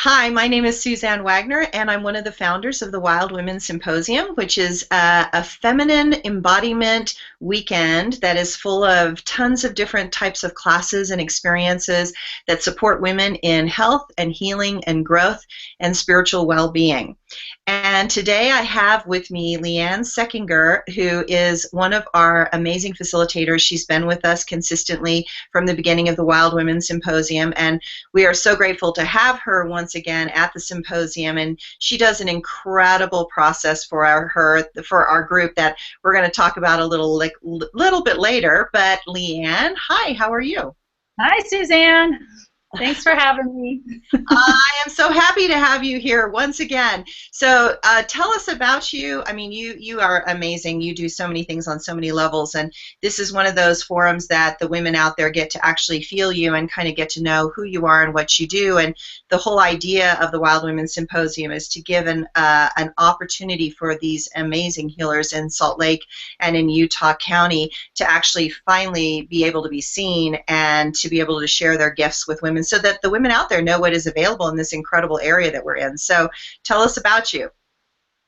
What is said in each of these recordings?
Hi, my name is Suzanne Wagner, and I'm one of the founders of the Wild Women Symposium, which is a feminine embodiment weekend that is full of tons of different types of classes and experiences that support women in health and healing and growth and spiritual well-being. And today I have with me Leanne Seckinger, who is one of our amazing facilitators. She's been with us consistently from the beginning of the Wild Women Symposium, and we are so grateful to have her once again at the symposium. And she does an incredible process for our group that we're going to talk about a little bit later. But Leanne, hi, how are you? Hi, Suzanne. Thanks for having me. I am so happy to have you here once again. So tell us about you. I mean, you are amazing. You do so many things on so many levels, and this is one of those forums that the women out there get to actually feel you and kind of get to know who you are and what you do. And the whole idea of the Wild Women Symposium is to give an opportunity for these amazing healers in Salt Lake and in Utah County to actually finally be able to be seen and to be able to share their gifts with women, so that the women out there know what is available in this incredible area that we're in. So tell us about you.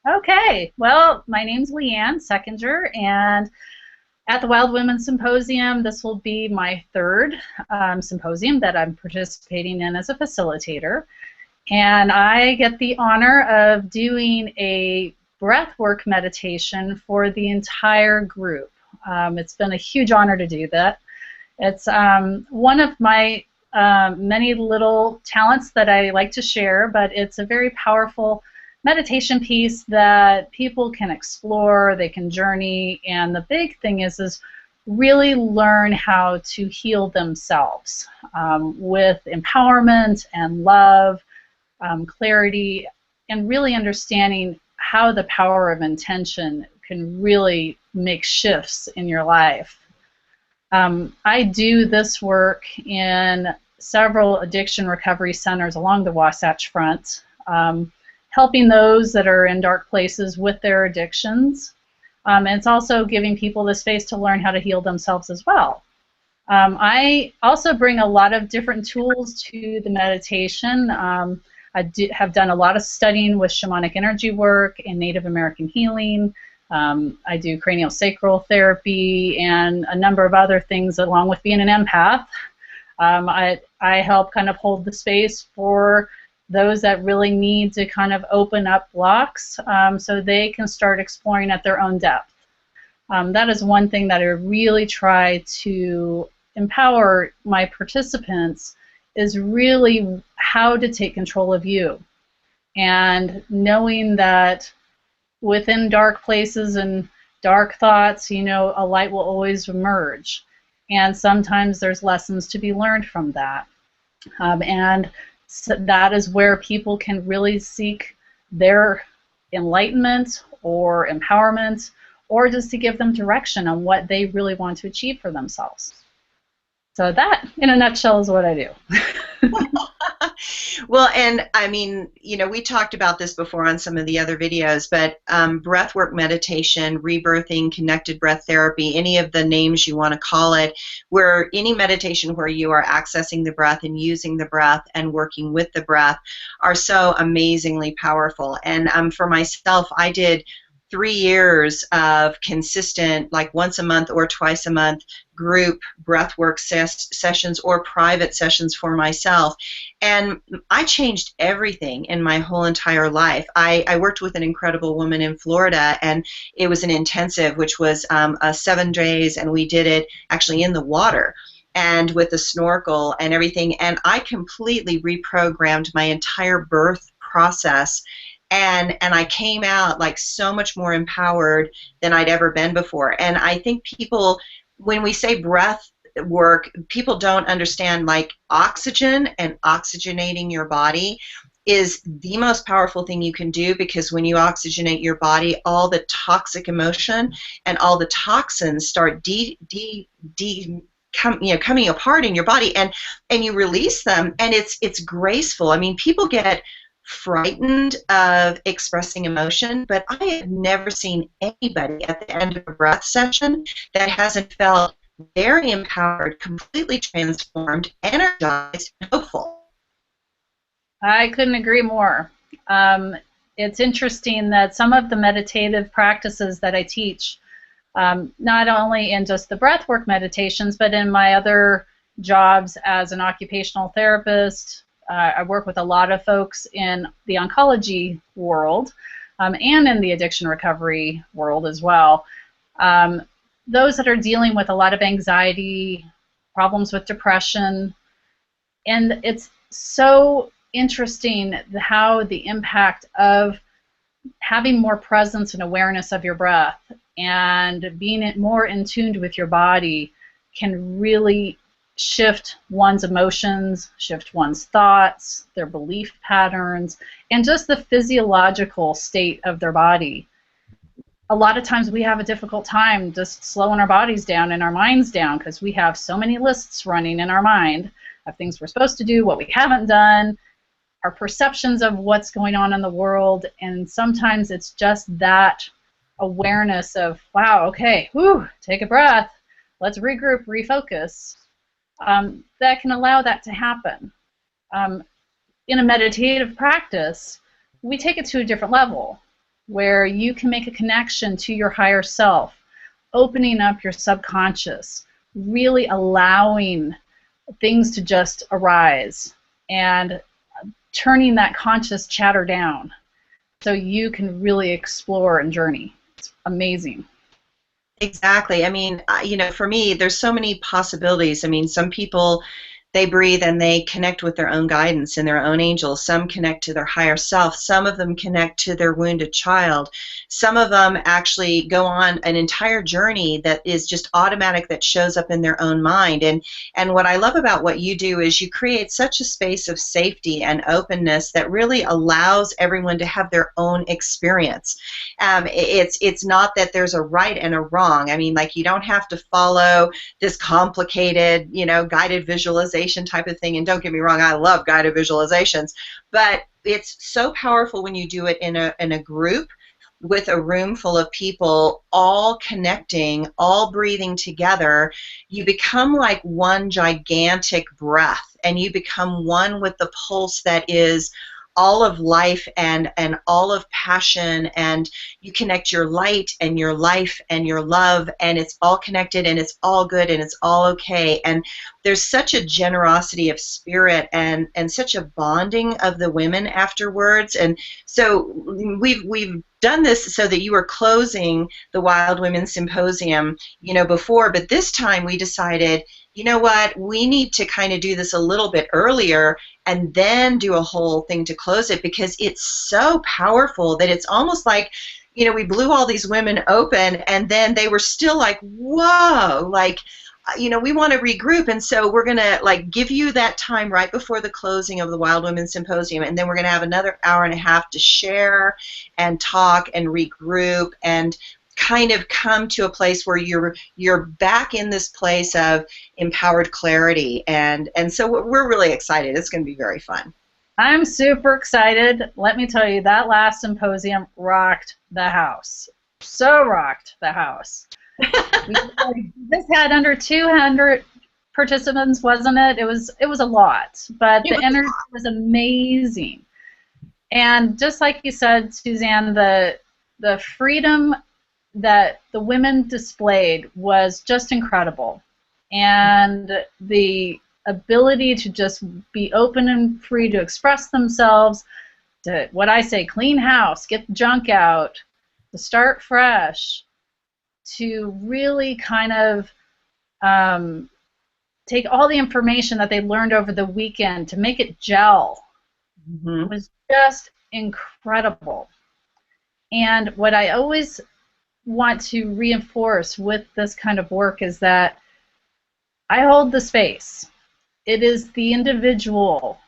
Okay, well, my name's Leanne Seckinger, and at the Wild Women Symposium, this will be my third symposium that I'm participating in as a facilitator. And I get the honor of doing a breathwork meditation for the entire group. It's been a huge honor to do that. It's one of my many little talents that I like to share, but it's a very powerful meditation piece that people can explore, they can journey, and the big thing is really learn how to heal themselves with empowerment and love, clarity, and really understanding how the power of intention can really make shifts in your life. I do this work in several addiction recovery centers along the Wasatch Front, helping those that are in dark places with their addictions. And it's also giving people the space to learn how to heal themselves as well. I also bring a lot of different tools to the meditation. Have done a lot of studying with shamanic energy work and Native American healing. I do craniosacral therapy and a number of other things along with being an empath. I help kind of hold the space for those that really need to kind of open up blocks so they can start exploring at their own depth. That is one thing that I really try to empower my participants, is really how to take control of you, and knowing that within dark places and dark thoughts, you know, a light will always emerge. And sometimes there's lessons to be learned from that. And so that is where people can really seek their enlightenment or empowerment, or just to give them direction on what they really want to achieve for themselves. So that, in a nutshell, is what I do. Well, and I mean, you know, we talked about this before on some of the other videos, but breathwork meditation, rebirthing, connected breath therapy, any of the names you want to call it, where any meditation where you are accessing the breath and using the breath and working with the breath are so amazingly powerful. And for myself, I did 3 years of consistent, like once a month or twice a month, group breathwork sessions or private sessions for myself. And I changed everything in my whole entire life. I worked with an incredible woman in Florida, and it was an intensive, which was 7 days, and we did it actually in the water and with a snorkel and everything. And I completely reprogrammed my entire birth process. And I came out like so much more empowered than I'd ever been before. And I think people, when we say breath work, people don't understand, like, oxygen and oxygenating your body is the most powerful thing you can do, because when you oxygenate your body, all the toxic emotion and all the toxins start coming apart in your body, and you release them, and it's graceful. I mean, people get frightened of expressing emotion, but I have never seen anybody at the end of a breath session that hasn't felt very empowered, completely transformed, energized, and hopeful. I couldn't agree more. It's interesting that some of the meditative practices that I teach, not only in just the breathwork meditations, but in my other jobs as an occupational therapist. I work with a lot of folks in the oncology world and in the addiction recovery world as well. Those that are dealing with a lot of anxiety, problems with depression, and it's so interesting how the impact of having more presence and awareness of your breath and being more in tune with your body can really shift one's emotions, shift one's thoughts, their belief patterns, and just the physiological state of their body. A lot of times we have a difficult time just slowing our bodies down and our minds down because we have so many lists running in our mind of things we're supposed to do, what we haven't done, our perceptions of what's going on in the world, and sometimes it's just that awareness of, wow, okay, whew, take a breath, let's regroup, refocus, that can allow that to happen. In a meditative practice, we take it to a different level where you can make a connection to your higher self, opening up your subconscious, really allowing things to just arise and turning that conscious chatter down so you can really explore and journey. It's amazing. Exactly. I mean, for me, there's so many possibilities. I mean, some people, they breathe and they connect with their own guidance and their own angels. Some connect to their higher self. Some of them connect to their wounded child. Some of them actually go on an entire journey that is just automatic, that shows up in their own mind. And what I love about what you do is you create such a space of safety and openness that really allows everyone to have their own experience. It's not that there's a right and a wrong. I mean, like, you don't have to follow this complicated, guided visualization type of thing. And don't get me wrong, I love guided visualizations, but it's so powerful when you do it in a group with a room full of people all connecting, all breathing together. You become like one gigantic breath, and you become one with the pulse that is all of life and all of passion, and you connect your light and your life and your love, and it's all connected, and it's all good, and it's all okay. And there's such a generosity of spirit and such a bonding of the women afterwards. And so we've done this so that you were closing the Wild Women Symposium, before, but this time we decided, you know what, we need to kind of do this a little bit earlier and then do a whole thing to close it, because it's so powerful that it's almost like, we blew all these women open and then they were still like, whoa, like, we want to regroup. And so we're going to give you that time right before the closing of the Wild Women Symposium, and then we're going to have another hour and a half to share and talk and regroup and kind of come to a place where you're back in this place of empowered clarity. And so we're really excited. It's going to be very fun. I'm super excited. Let me tell you, that last symposium rocked the house. So rocked the house. This had under 200 participants, wasn't it? It was a lot, but the energy was amazing. And just like you said, Suzanne, the freedom that the women displayed was just incredible. And the ability to just be open and free to express themselves, to, what I say, clean house, get the junk out, to start fresh, to really kind of take all the information that they learned over the weekend to make it gel. It was just incredible. And what I always want to reinforce with this kind of work is that I hold the space. It is the individual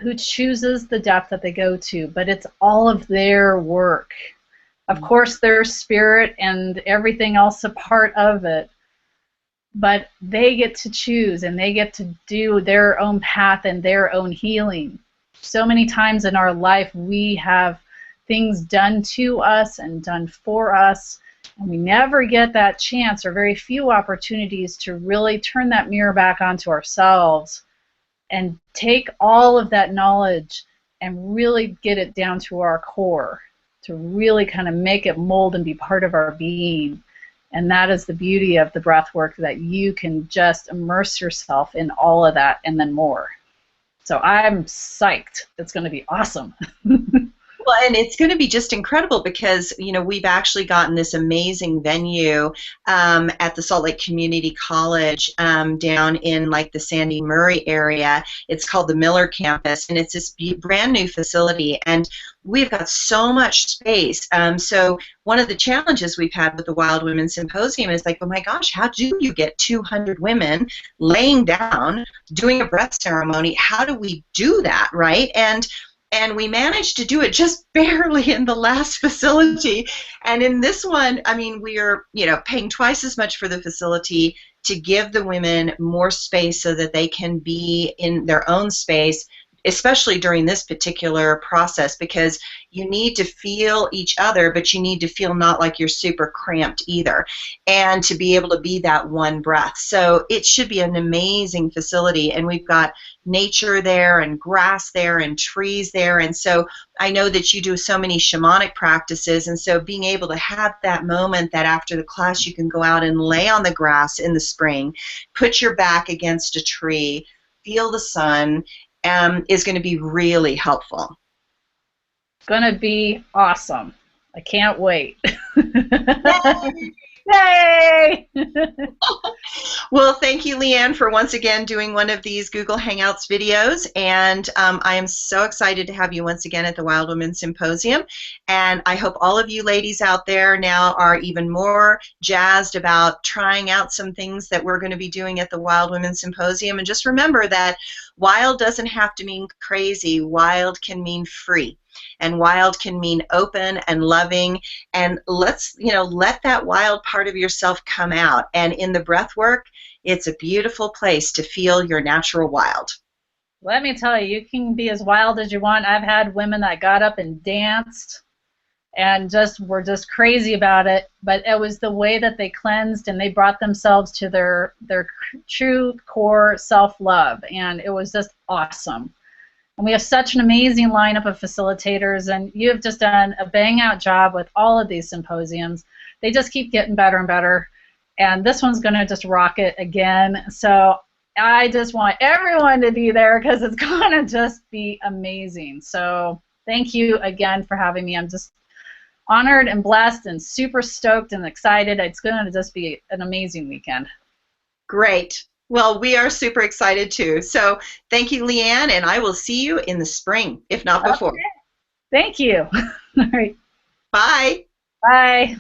who chooses the depth that they go to, but it's all of their work. Of course, their spirit and everything else a part of it, but they get to choose and they get to do their own path and their own healing. So many times in our life we have things done to us and done for us, and we never get that chance, or very few opportunities, to really turn that mirror back onto ourselves and take all of that knowledge and really get it down to our core, to really kind of make it mold and be part of our being. And that is the beauty of the breath work, that you can just immerse yourself in all of that and then more. So I'm psyched. It's going to be awesome. Well, and it's going to be just incredible because, you know, we've actually gotten this amazing venue at the Salt Lake Community College down in like the Sandy Murray area. It's called the Miller Campus, and it's this brand new facility, and we've got so much space. So one of the challenges we've had with the Wild Women Symposium is like, oh my gosh, how do you get 200 women laying down, doing a breath ceremony? How do we do that, right? And we managed to do it just barely in the last facility. And in this one, I mean, we are, you know, paying twice as much for the facility to give the women more space so that they can be in their own space, especially during this particular process, because you need to feel each other, but you need to feel not like you're super cramped either, and to be able to be that one breath. So it should be an amazing facility, and we've got nature there and grass there and trees there, and so I know that you do so many shamanic practices, and so being able to have that moment that after the class you can go out and lay on the grass in the spring, put your back against a tree, feel the sun, is going to be really helpful. It's going to be awesome. I can't wait. Yay! Yay! Well, thank you, Leanne, for once again doing one of these Google Hangouts videos, and I am so excited to have you once again at the Wild Women Symposium, and I hope all of you ladies out there now are even more jazzed about trying out some things that we're going to be doing at the Wild Women Symposium. And just remember that wild doesn't have to mean crazy. Wild can mean free. And wild can mean open and loving, and let's, you know, let that wild part of yourself come out. And in the breath work, it's a beautiful place to feel your natural wild. Let me tell you, you can be as wild as you want. I've had women that got up and danced and just were just crazy about it, but it was the way that they cleansed and they brought themselves to their true core self-love, and it was just awesome. And we have such an amazing lineup of facilitators, and you have just done a bang-out job with all of these symposiums. They just keep getting better and better, and this one's going to just rock it again. So I just want everyone to be there because it's going to just be amazing. So thank you again for having me. I'm just honored and blessed and super stoked and excited. It's going to just be an amazing weekend. Great. Well, we are super excited too. So thank you, Leanne, and I will see you in the spring, if not before. Okay. Thank you. All right. Bye. Bye.